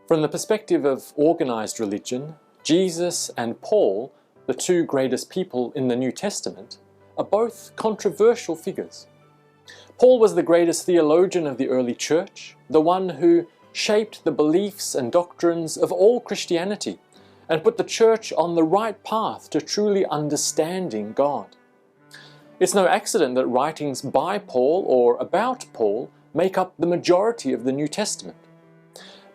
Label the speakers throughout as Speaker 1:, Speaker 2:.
Speaker 1: From the perspective of organized religion, Jesus and Paul, the two greatest people in the New Testament, are both controversial figures. Paul was the greatest theologian of the early church, the one who shaped the beliefs and doctrines of all Christianity and put the church on the right path to truly understanding God. It's no accident that writings by Paul or about Paul make up the majority of the New Testament.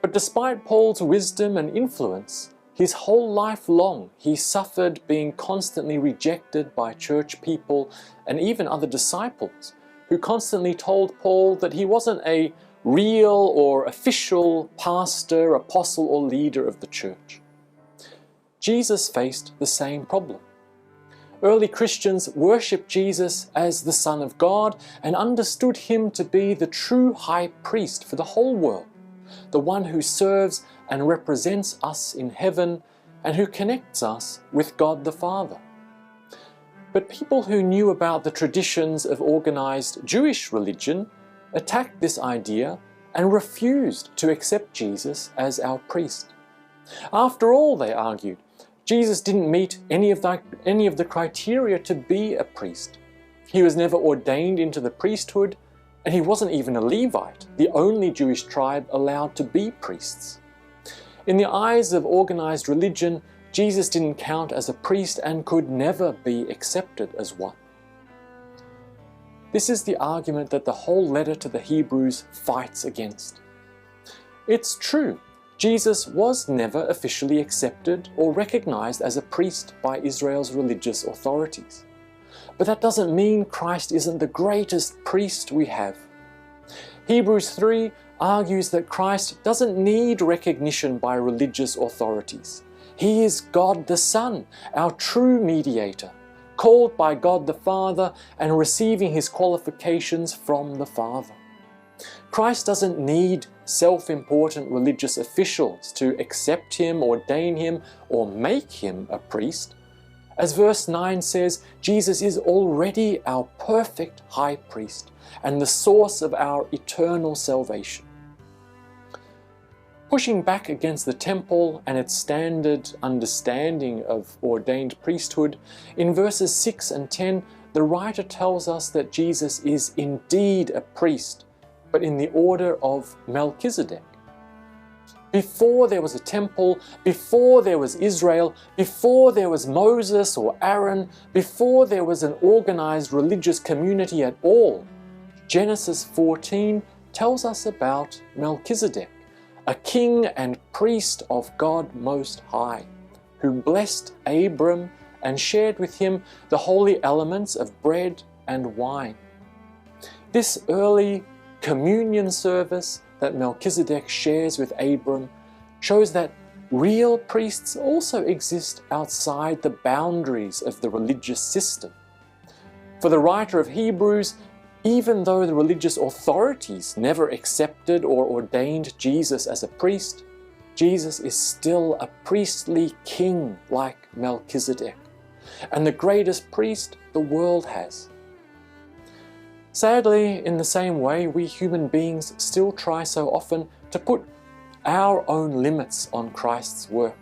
Speaker 1: But despite Paul's wisdom and influence, his whole life long he suffered being constantly rejected by church people and even other disciples who constantly told Paul that he wasn't a real or official pastor, apostle, or leader of the church. Jesus faced the same problem. Early Christians worshipped Jesus as the Son of God and understood him to be the true high priest for the whole world, the one who serves and represents us in heaven and who connects us with God the Father. But people who knew about the traditions of organized Jewish religion attacked this idea and refused to accept Jesus as our priest. After all, they argued, Jesus didn't meet any of the criteria to be a priest. He was never ordained into the priesthood, and he wasn't even a Levite, the only Jewish tribe allowed to be priests. In the eyes of organized religion, Jesus didn't count as a priest and could never be accepted as one. This is the argument that the whole letter to the Hebrews fights against. It's true, Jesus was never officially accepted or recognized as a priest by Israel's religious authorities. But that doesn't mean Christ isn't the greatest priest we have. Hebrews 3 argues that Christ doesn't need recognition by religious authorities. He is God the Son, our true mediator, called by God the Father and receiving his qualifications from the Father. Christ doesn't need self-important religious officials to accept him, ordain him, or make him a priest. As verse 9 says, Jesus is already our perfect high priest and the source of our eternal salvation. Pushing back against the temple and its standard understanding of ordained priesthood, in verses 6 and 10, the writer tells us that Jesus is indeed a priest, but in the order of Melchizedek. Before there was a temple, before there was Israel, before there was Moses or Aaron, before there was an organized religious community at all, Genesis 14 tells us about Melchizedek, a king and priest of God Most High, who blessed Abram and shared with him the holy elements of bread and wine. This early communion service that Melchizedek shares with Abram shows that real priests also exist outside the boundaries of the religious system. For the writer of Hebrews, even though the religious authorities never accepted or ordained Jesus as a priest, Jesus is still a priestly king like Melchizedek, and the greatest priest the world has. Sadly, in the same way, we human beings still try so often to put our own limits on Christ's work.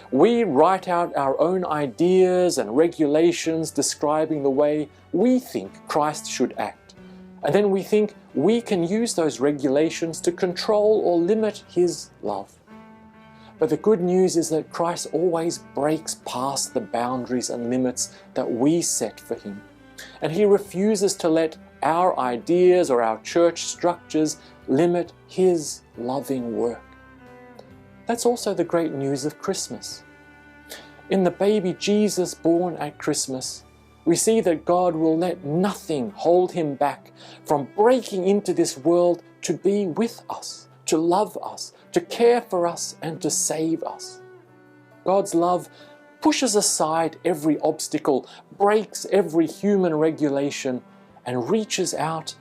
Speaker 1: We write out our own ideas and regulations describing the way we think Christ should act, and then we think we can use those regulations to control or limit his love. But the good news is that Christ always breaks past the boundaries and limits that we set for him, and he refuses to let our ideas or our church structures limit his loving work. That's also the great news of Christmas. In the baby Jesus born at Christmas, we see that God will let nothing hold him back from breaking into this world to be with us, to love us, to care for us, and to save us. God's love pushes aside every obstacle, breaks every human regulation, and reaches out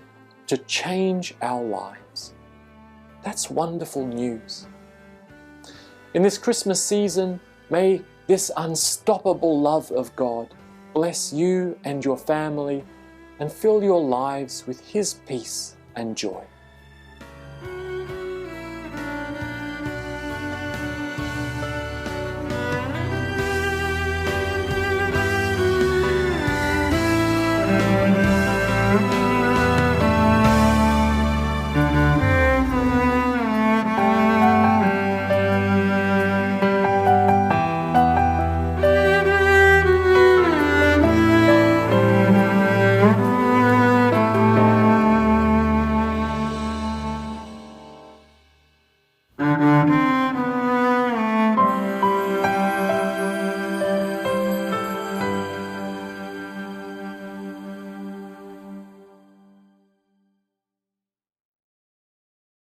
Speaker 1: to change our lives. That's wonderful news. In this Christmas season, may this unstoppable love of God bless you and your family and fill your lives with his peace and joy.